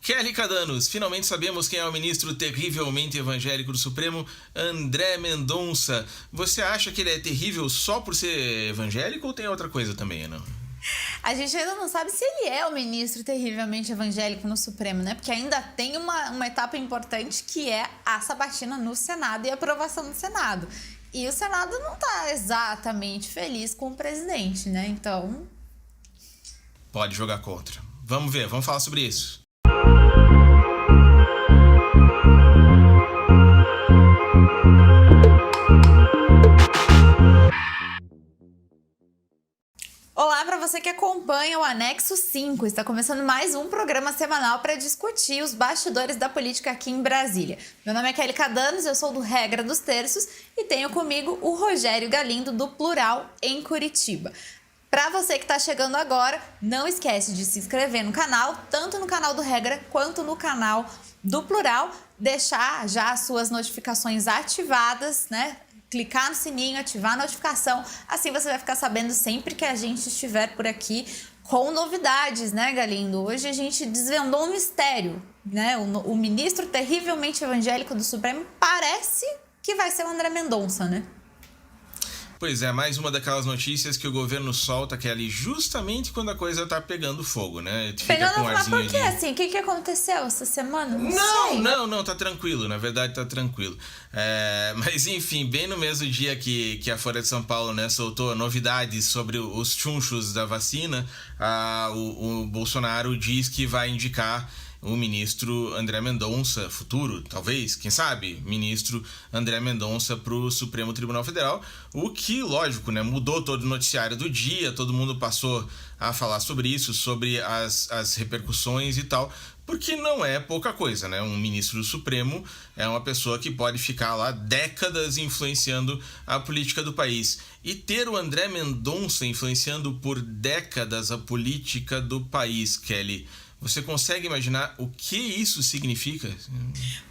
Kelly Cadanos, finalmente sabemos quem é o ministro terrivelmente evangélico do Supremo, André Mendonça. Você acha que ele é terrível só por ser evangélico ou tem outra coisa também, não? A gente ainda não sabe se ele é o ministro terrivelmente evangélico no Supremo, né? Porque ainda tem uma etapa importante que é a sabatina no Senado e a aprovação no Senado. E o Senado não está exatamente feliz com o presidente, né? Então... pode jogar contra. Vamos ver, vamos falar sobre isso. Olá para você que acompanha o Anexo 5. Está começando mais um programa semanal para discutir os bastidores da política aqui em Brasília. Meu nome é Kelly Cadanos, eu sou do Regra dos Terços e tenho comigo o Rogério Galindo do Plural em Curitiba. Para você que está chegando agora, não esquece de se inscrever no canal, tanto no canal do Regra quanto no canal do Plural, deixar já as suas notificações ativadas, né? Clicar no sininho, ativar a notificação, assim você vai ficar sabendo sempre que a gente estiver por aqui com novidades, né, Galindo? Hoje a gente desvendou um mistério, né? O ministro terrivelmente evangélico do Supremo parece que vai ser o André Mendonça, né? Pois é, mais uma daquelas notícias que o governo solta, que é ali justamente quando a coisa tá pegando fogo, né? Pegando fogo, mas por que assim? O que aconteceu essa semana? Não, tá tranquilo, na verdade tá tranquilo. Mas enfim, bem no mesmo dia que a Folha de São Paulo, né, soltou novidades sobre os chunchos da vacina, o Bolsonaro diz que vai indicar o ministro André Mendonça, futuro, talvez, quem sabe, ministro André Mendonça para o Supremo Tribunal Federal, o que, lógico, né, mudou todo o noticiário do dia, todo mundo passou a falar sobre isso, sobre as repercussões e tal, porque não é pouca coisa, né? Um ministro do Supremo é uma pessoa que pode ficar lá décadas influenciando a política do país. E ter o André Mendonça influenciando por décadas a política do país, Kelly, você consegue imaginar o que isso significa?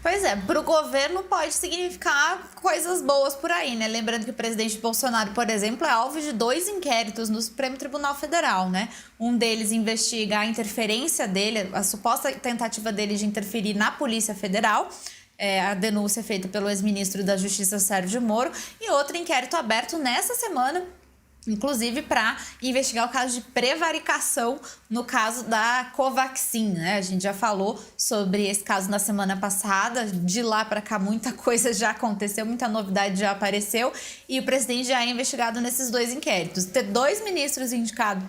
Pois é, para o governo pode significar coisas boas por aí, né? Lembrando que o presidente Bolsonaro, por exemplo, é alvo de 2 inquéritos no Supremo Tribunal Federal, né? Um deles investiga a interferência dele, a suposta tentativa dele de interferir na Polícia Federal, a denúncia feita pelo ex-ministro da Justiça, Sérgio Moro, e outro inquérito aberto nessa semana, inclusive para investigar o caso de prevaricação no caso da Covaxin, né? A gente já falou sobre esse caso na semana passada, de lá para cá muita coisa já aconteceu, muita novidade já apareceu e o presidente já é investigado nesses 2 inquéritos. Ter 2 ministros indicados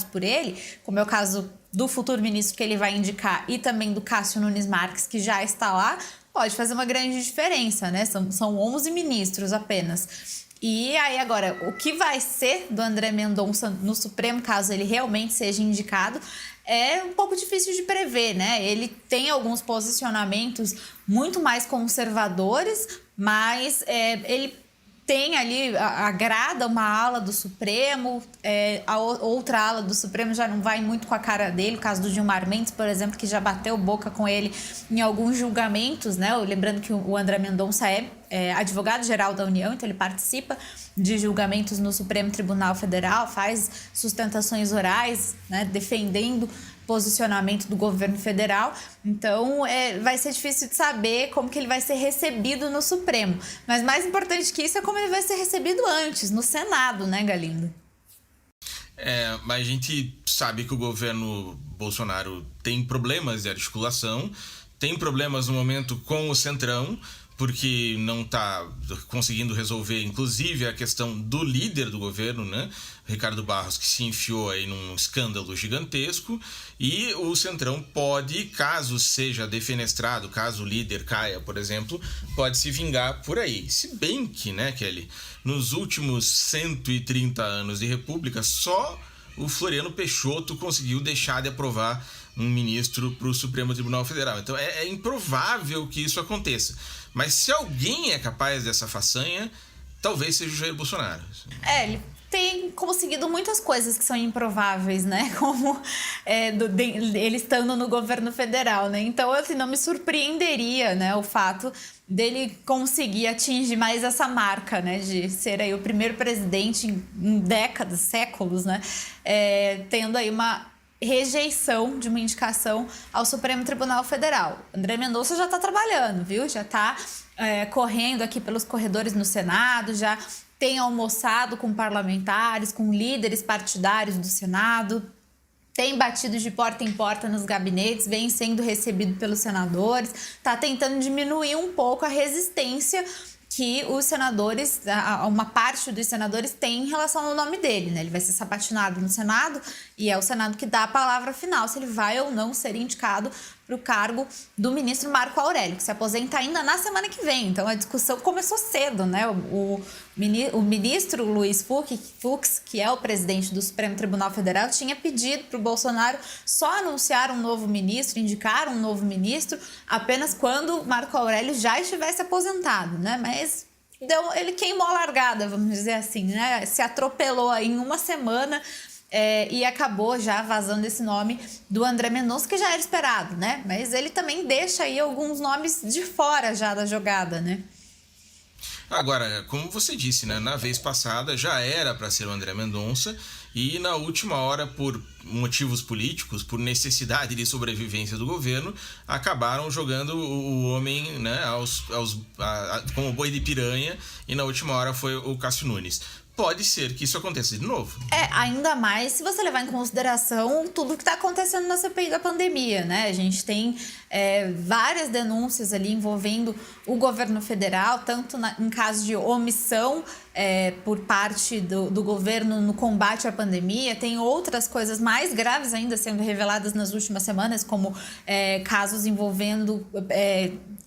por ele, como é o caso do futuro ministro que ele vai indicar e também do Cássio Nunes Marques, que já está lá, pode fazer uma grande diferença, né? São 11 ministros apenas. E aí agora, o que vai ser do André Mendonça no Supremo, caso ele realmente seja indicado, é um pouco difícil de prever, né? Ele tem alguns posicionamentos muito mais conservadores, mas ele tem ali, agrada uma ala do Supremo, a outra ala do Supremo já não vai muito com a cara dele, o caso do Gilmar Mendes, por exemplo, que já bateu boca com ele em alguns julgamentos, né? Lembrando que o André Mendonça é advogado-geral da União, então ele participa de julgamentos no Supremo Tribunal Federal, faz sustentações orais, né, defendendo posicionamento do governo federal, então vai ser difícil de saber como que ele vai ser recebido no Supremo, mas mais importante que isso é como ele vai ser recebido antes, no Senado, né, Galindo? Mas a gente sabe que o governo Bolsonaro tem problemas de articulação, tem problemas no momento com o Centrão, porque não está conseguindo resolver, inclusive, a questão do líder do governo, né? Ricardo Barros, que se enfiou aí num escândalo gigantesco, e o Centrão pode, caso seja defenestrado, caso o líder caia, por exemplo, pode se vingar por aí. Se bem que, né, Kelly, nos últimos 130 anos de república, só o Floriano Peixoto conseguiu deixar de aprovar um ministro para o Supremo Tribunal Federal. Então é improvável que isso aconteça. Mas se alguém é capaz dessa façanha, talvez seja o Jair Bolsonaro. Ele tem conseguido muitas coisas que são improváveis, né? Como ele estando no governo federal, né? Então, assim, não me surpreenderia, né, o fato dele conseguir atingir mais essa marca, né, de ser aí o primeiro presidente em décadas, séculos, né, tendo aí uma rejeição de uma indicação ao Supremo Tribunal Federal. André Mendonça já está trabalhando, viu? Já está correndo aqui pelos corredores no Senado, já tem almoçado com parlamentares, com líderes partidários do Senado, tem batido de porta em porta nos gabinetes, vem sendo recebido pelos senadores, está tentando diminuir um pouco a resistência que os senadores, uma parte dos senadores tem em relação ao nome dele, né? Ele vai ser sabatinado no Senado e é o Senado que dá a palavra final se ele vai ou não ser indicado para o cargo do ministro Marco Aurélio, que se aposenta ainda na semana que vem. Então a discussão começou cedo, né? O ministro Luiz Fux, que é o presidente do Supremo Tribunal Federal, tinha pedido para o Bolsonaro só anunciar um novo ministro, indicar um novo ministro, apenas quando Marco Aurélio já estivesse aposentado, né? Mas ele queimou a largada, vamos dizer assim, né? Se atropelou aí em uma semana. E acabou já vazando esse nome do André Mendonça, que já era esperado, né? Mas ele também deixa aí alguns nomes de fora já da jogada, né? Agora, como você disse, né? Na vez passada já era para ser o André Mendonça e na última hora, por motivos políticos, por necessidade de sobrevivência do governo, acabaram jogando o homem, né, como boi de piranha, e na última hora foi o Cássio Nunes. Pode ser que isso aconteça de novo. Ainda mais se você levar em consideração tudo que está acontecendo na CPI da pandemia, né? A gente tem várias denúncias ali envolvendo o governo federal, tanto em caso de omissão por parte do governo no combate à pandemia. Tem outras coisas mais graves ainda sendo reveladas nas últimas semanas, como casos envolvendo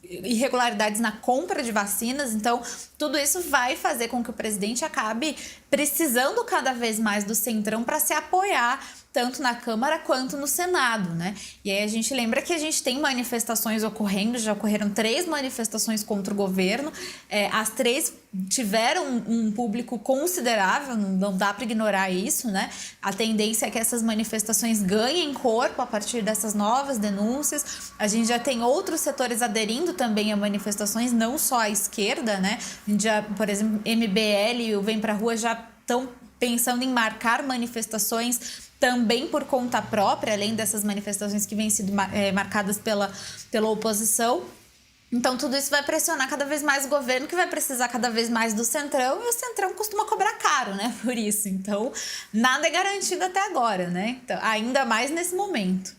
irregularidades na compra de vacinas. Então, tudo isso vai fazer com que o presidente acabe precisando cada vez mais do Centrão para se apoiar tanto na Câmara quanto no Senado, né? E aí a gente lembra que a gente tem manifestações ocorrendo, já ocorreram 3 manifestações contra o governo, as 3 tiveram um público considerável, não dá para ignorar isso, né? A tendência é que essas manifestações ganhem corpo a partir dessas novas denúncias. A gente já tem outros setores aderindo também a manifestações, não só a esquerda, né? A gente já, por exemplo, MBL e o Vem Pra Rua já estão pensando em marcar manifestações também por conta própria, além dessas manifestações que vêm sido marcadas pela oposição. Então, tudo isso vai pressionar cada vez mais o governo, que vai precisar cada vez mais do Centrão, e o Centrão costuma cobrar caro, né, por isso. Então, nada é garantido até agora, né? Então, ainda mais nesse momento.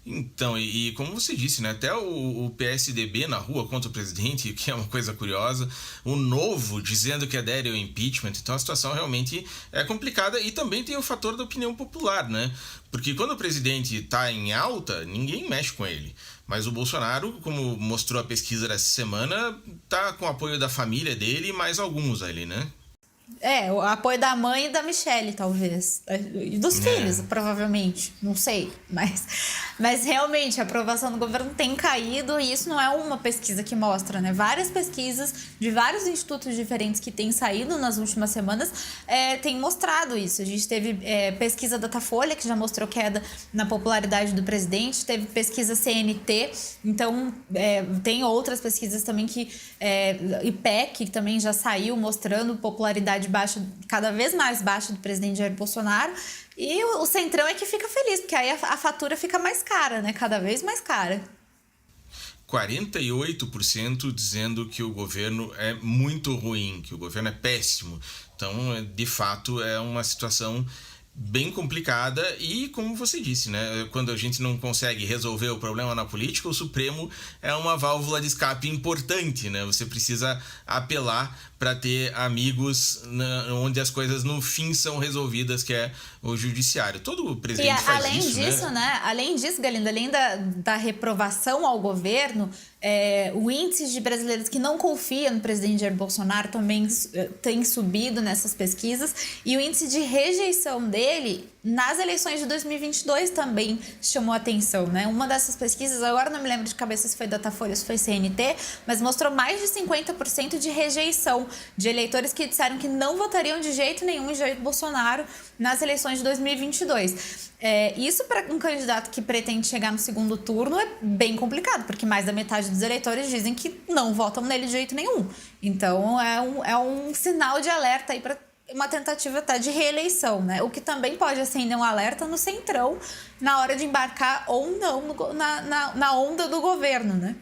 Então, e como você disse, né, até o PSDB na rua contra o presidente, que é uma coisa curiosa, o Novo dizendo que adere ao impeachment. Então a situação realmente é complicada, e também tem o fator da opinião popular, né? Porque quando o presidente está em alta, ninguém mexe com ele. Mas o Bolsonaro, como mostrou a pesquisa dessa semana, tá com o apoio da família dele e mais alguns ali, né? O apoio da mãe e da Michelle, talvez. E dos filhos, provavelmente. Não sei. Mas realmente, a aprovação do governo tem caído, e isso não é uma pesquisa que mostra, né? Várias pesquisas de vários institutos diferentes que têm saído nas últimas semanas têm mostrado isso. A gente teve pesquisa Datafolha, que já mostrou queda na popularidade do presidente. Teve pesquisa CNT. Então, tem outras pesquisas também IPEC, que também já saiu mostrando popularidade baixa, cada vez mais baixa, do presidente Jair Bolsonaro. E o Centrão é que fica feliz, porque aí a fatura fica mais cara, né? Cada vez mais cara. 48% dizendo que o governo é muito ruim, que o governo é péssimo. Então, de fato, é uma situação bem complicada, e como você disse, né, quando a gente não consegue resolver o problema na política, o Supremo é uma válvula de escape importante, né? Você precisa apelar para ter amigos onde as coisas no fim são resolvidas, que é o judiciário. Todo presidente faz além isso, disso, né? Além disso, Galindo, além da reprovação ao governo, o índice de brasileiros que não confia no presidente Jair Bolsonaro também tem subido nessas pesquisas, e o índice de rejeição dele nas eleições de 2022 também chamou atenção, né? Uma dessas pesquisas, agora não me lembro de cabeça se foi Datafolha ou se foi CNT, mas mostrou mais de 50% de rejeição de eleitores que disseram que não votariam de jeito nenhum em Jair Bolsonaro nas eleições de 2022. Isso, para um candidato que pretende chegar no segundo turno, é bem complicado, porque mais da metade dos eleitores dizem que não votam nele de jeito nenhum. Então, é um sinal de alerta aí para uma tentativa até de reeleição, né? O que também pode acender um alerta no Centrão na hora de embarcar ou não na onda do governo, né?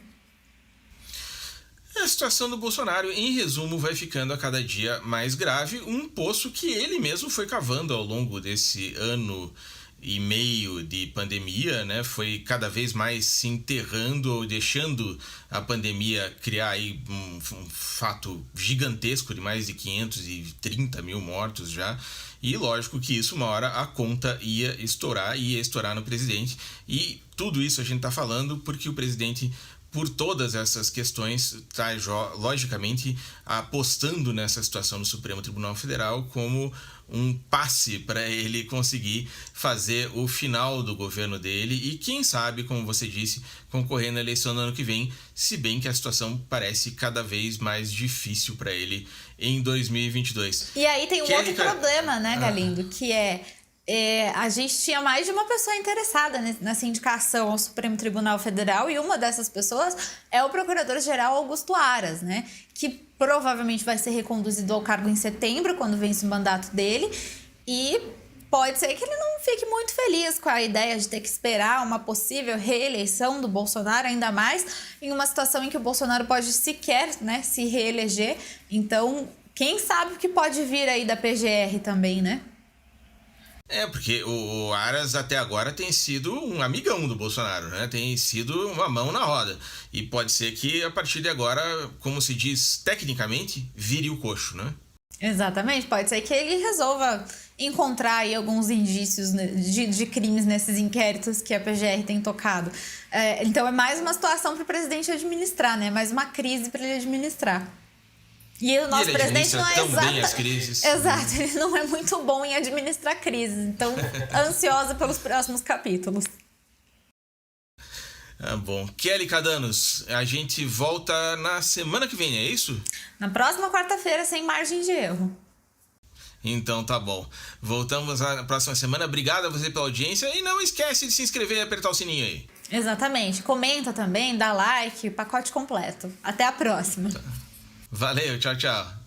A situação do Bolsonaro, em resumo, vai ficando a cada dia mais grave. Um poço que ele mesmo foi cavando ao longo desse ano e meio de pandemia, né? Foi cada vez mais se enterrando ou deixando a pandemia criar aí um fato gigantesco de mais de 530 mil mortos já. E lógico que isso, uma hora, a conta ia estourar no presidente. E tudo isso a gente tá falando porque o presidente, por todas essas questões, está logicamente apostando nessa situação no Supremo Tribunal Federal como um passe para ele conseguir fazer o final do governo dele e, quem sabe, como você disse, concorrer na eleição do ano que vem, se bem que a situação parece cada vez mais difícil para ele em 2022. E aí tem um outro problema, né, Galindo, que a gente tinha mais de uma pessoa interessada nessa indicação ao Supremo Tribunal Federal e uma dessas pessoas é o Procurador-Geral Augusto Aras, né? Que provavelmente vai ser reconduzido ao cargo em setembro, quando vence o mandato dele, e pode ser que ele não fique muito feliz com a ideia de ter que esperar uma possível reeleição do Bolsonaro, ainda mais em uma situação em que o Bolsonaro pode sequer, né, se reeleger. Então, quem sabe o que pode vir aí da PGR também, né? Porque o Aras até agora tem sido um amigão do Bolsonaro, né? Tem sido uma mão na roda. E pode ser que a partir de agora, como se diz tecnicamente, vire o coxo, né? Exatamente, pode ser que ele resolva encontrar aí alguns indícios de crimes nesses inquéritos que a PGR tem tocado. Então é mais uma situação para o presidente administrar, né? Mais uma crise para ele administrar. E o nosso presidente não é bem as crises. Exato, ele não é muito bom em administrar crises. Então, ansiosa pelos próximos capítulos. Bom, Kelly Cadanos, a gente volta na semana que vem, é isso? Na próxima quarta-feira, sem margem de erro. Então tá bom. Voltamos na próxima semana. Obrigado a você pela audiência e não esquece de se inscrever e apertar o sininho aí. Exatamente. Comenta também, dá like, pacote completo. Até a próxima. Valeu, tchau, tchau.